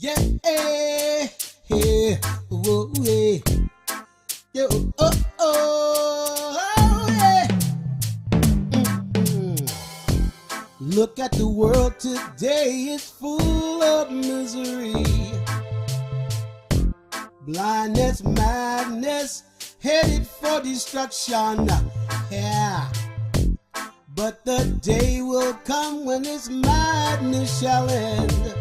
Yeah, yeah, whoa, yeah, yo, yeah. Mm-mm. Look at the world today, it's full of misery. Blindness, madness, headed for destruction. Yeah. But the day will come when this madness shall end.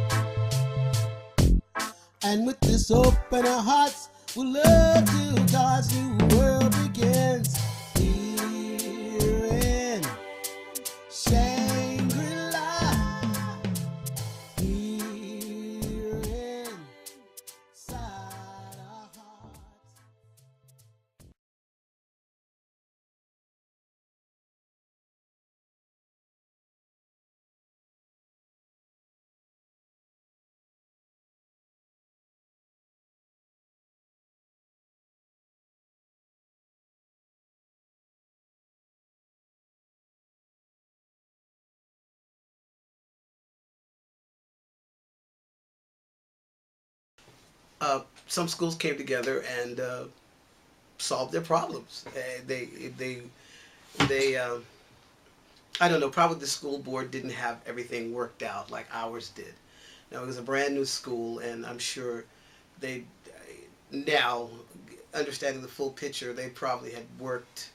And with this open hearts, we'll love till God's new world begins. Here in Shangri-La, here inside our hearts. Some schools came together and solved their problems. They I don't know, probably the school board didn't have everything worked out like ours did. Now, it was a brand new school, and I'm sure they, now, understanding the full picture, they probably had worked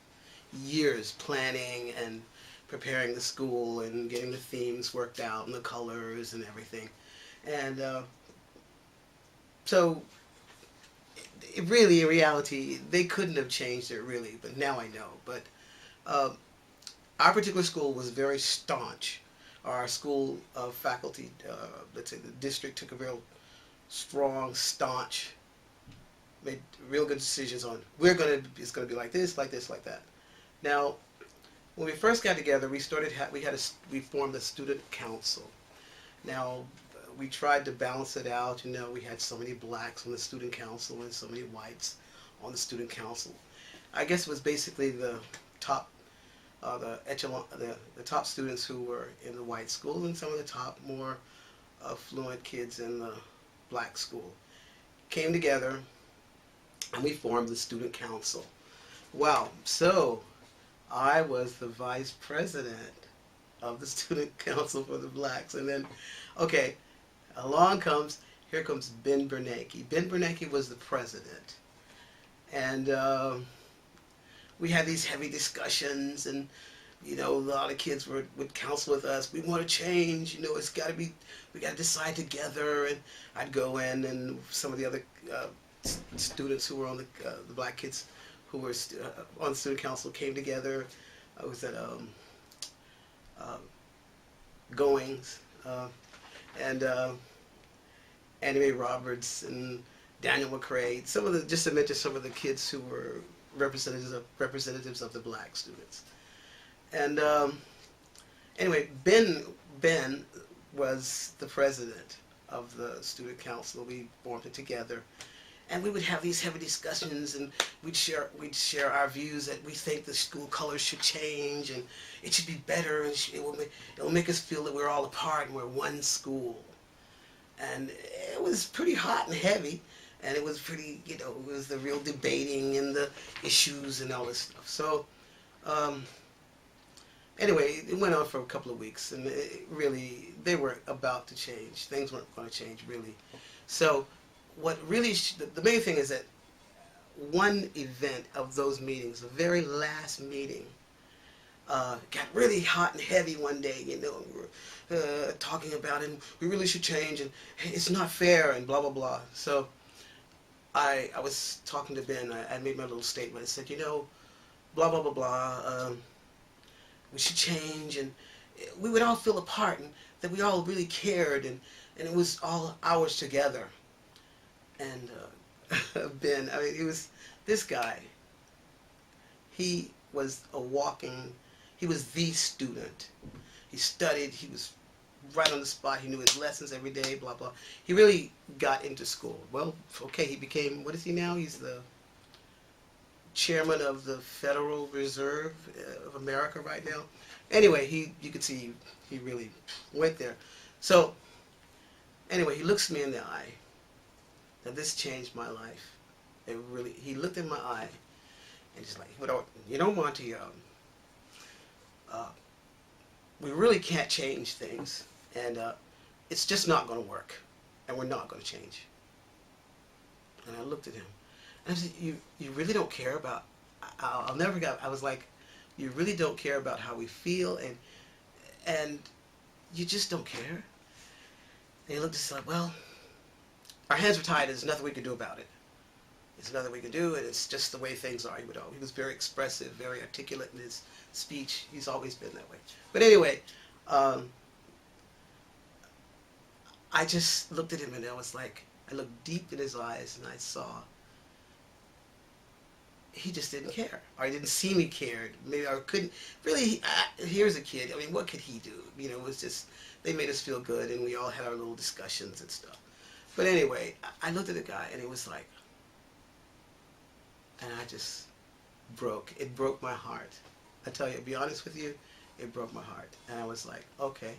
years planning and preparing the school and getting the themes worked out and the colors and everything. And so, really, in reality, they couldn't have changed it really, but now I know. But uh, our particular school was very staunch. Our school faculty, let's say the district, took a real strong, staunch, made real good decisions on it's gonna be like this, like this, like that. Now, when we first got together, we formed a student council. Now, we tried to balance it out. You know, we had so many blacks on the student council and so many whites on the student council. I guess it was basically the top the top students who were in the white school and some of the top more affluent kids in the black school came together and we formed the student council. Wow. So I was the vice president of the student council for the blacks. And then, okay, here comes Ben Bernanke. Ben Bernanke was the president. And we had these heavy discussions, and you know, a lot of kids would counsel with us. We want to change. You know, it's got to be. We got to decide together. And I'd go in, and some of the other students who were on the black kids who were on the student council came together. I was at uh, Goings and Annie Mae Roberts and Daniel McCrae. Just to mention some of the kids who were representatives of the black students. And anyway, Ben was the president of the student council. We formed it together, and we would have these heavy discussions, and we'd share our views that we think the school colors should change and it should be better, and it will make us feel that we're all apart and we're one school. And it was pretty hot and heavy. And it was pretty, you know, it was the real debating and the issues and all this stuff. So, anyway, it went on for a couple of weeks, and they were about to change. Things weren't going to change, really. So, what really, the main thing is that one event of those meetings, the very last meeting, got really hot and heavy one day, you know, and we were talking about it, and we really should change, and hey, it's not fair, and blah, blah, blah. So, I was talking to Ben. I made my little statement. I said, you know, blah, blah, blah, blah. We should change, and we would all feel apart, and that we all really cared, and it was all ours together. And Ben, I mean, this guy. He was he was the student. He studied. He was right on the spot. He knew his lessons every day, blah, blah. He really got into school. Well, okay, he became, what is he now? He's the chairman of the Federal Reserve of America right now. Anyway, you could see he really went there. So, anyway, he looks me in the eye Now this changed my life. It really, he looked in my eye and he's like, you know, Monty, uh, we really can't change things, and it's just not going to work, and we're not going to change. And I looked at him, and I said, you really don't care about, I'll never forget, I was like, you really don't care about how we feel, and you just don't care? And he looked at us like, well, our hands are tied, there's nothing we can do about it. There's nothing we can do, and it's just the way things are. He was very expressive, very articulate in his speech. He's always been that way. But anyway, I just looked at him, and I was like, I looked deep in his eyes, and I saw he just didn't care, or he didn't see me cared. Maybe I couldn't really. Here's a kid. I mean, what could he do? You know, it was just, they made us feel good, and we all had our little discussions and stuff. But anyway, I looked at the guy, and he was like, and I just broke. It broke my heart. I tell you, to be honest with you, it broke my heart. And I was like, okay.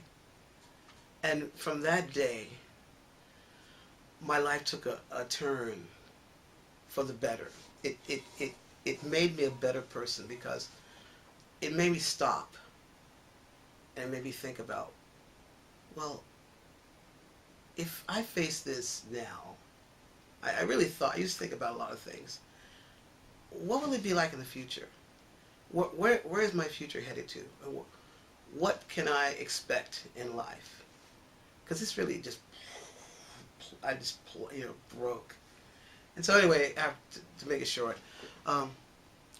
And from that day, my life took a turn for the better. It made me a better person, because it made me stop and made me think about, well, if I face this now, I really thought, I used to think about a lot of things. What will it be like in the future? Where is my future headed to? What can I expect in life? Because it's really just, I just, broke. And so anyway, to make it short,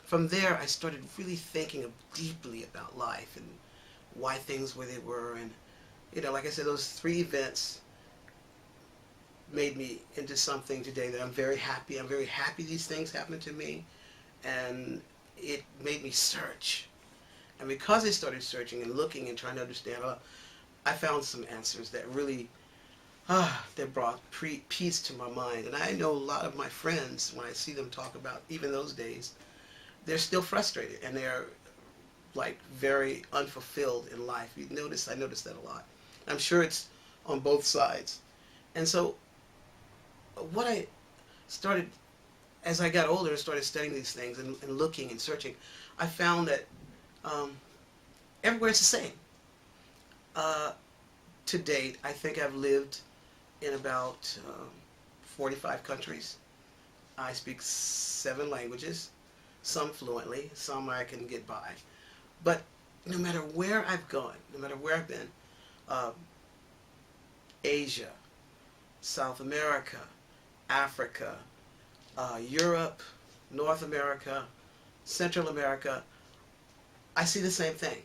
from there I started really thinking deeply about life and why things were they were. And, like I said, those 3 events made me into something today that I'm very happy. I'm very happy these things happened to me. And it made me search. And because I started searching and looking and trying to understand, I found some answers that really, that brought peace to my mind. And I know a lot of my friends, when I see them talk about even those days, they're still frustrated, and they're like very unfulfilled in life. I noticed that a lot. I'm sure it's on both sides. And so what I started, as I got older and started studying these things and looking and searching, I found that everywhere it's the same. To date, I think I've lived in about 45 countries. I speak 7 languages, some fluently, some I can get by. But no matter where I've gone, no matter where I've been, Asia, South America, Africa, Europe, North America, Central America, I see the same thing.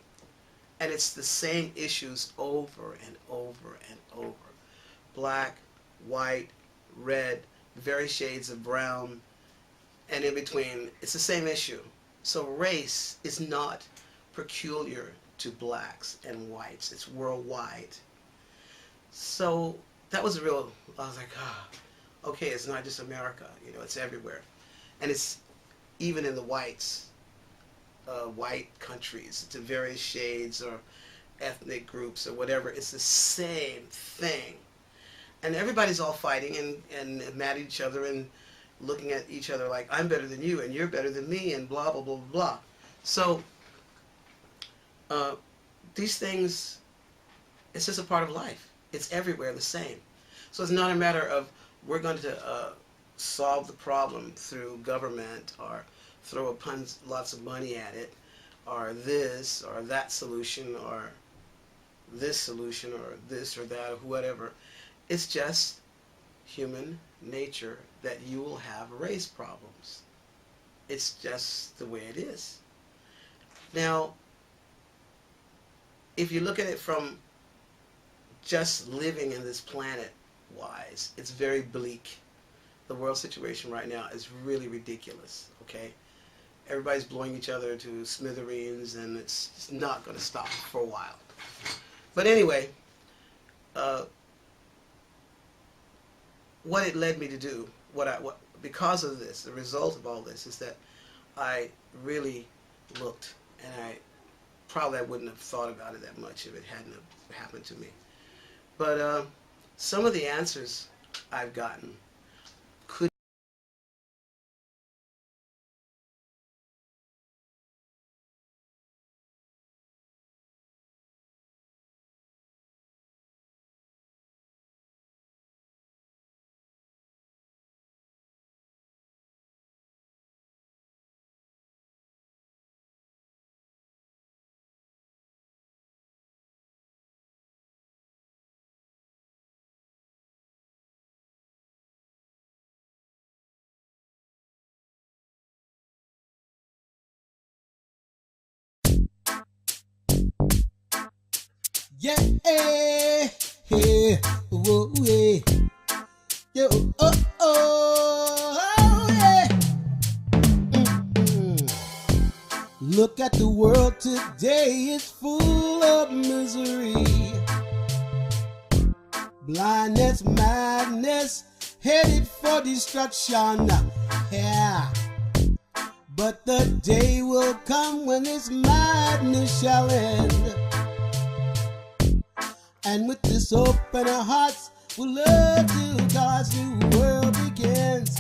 And it's the same issues over and over and over. Black, white, red, various shades of brown, and in between, it's the same issue. So race is not peculiar to blacks and whites. It's worldwide. So that was I was like, okay, it's not just America, it's everywhere. And it's even in the white countries, to various shades or ethnic groups or whatever, it's the same thing. And everybody's all fighting and mad at each other and looking at each other like, I'm better than you and you're better than me and blah, blah, blah, blah, blah. So these things, it's just a part of life. It's everywhere the same. So it's not a matter of we're going to solve the problem through government or throw lots of money at it, or this or that solution, or this solution, or this or that, or whatever. It's just human nature that you will have race problems. It's just the way it is. Now, if you look at it from just living in this planet wise, it's very bleak. The world situation right now is really ridiculous, okay? Everybody's blowing each other to smithereens, and it's just not going to stop for a while. But anyway, what it led me to do, because of this, the result of all this, is that I really looked, and I wouldn't have thought about it that much if it hadn't have happened to me. But some of the answers I've gotten Yeah, whoa, yeah. Yo, oh, yeah. Mm-mm. Look at the world today, it's full of misery. Blindness, madness, headed for destruction. Yeah. But the day will come when this madness shall end. And with this open hearts, we'll love till God's new world begins.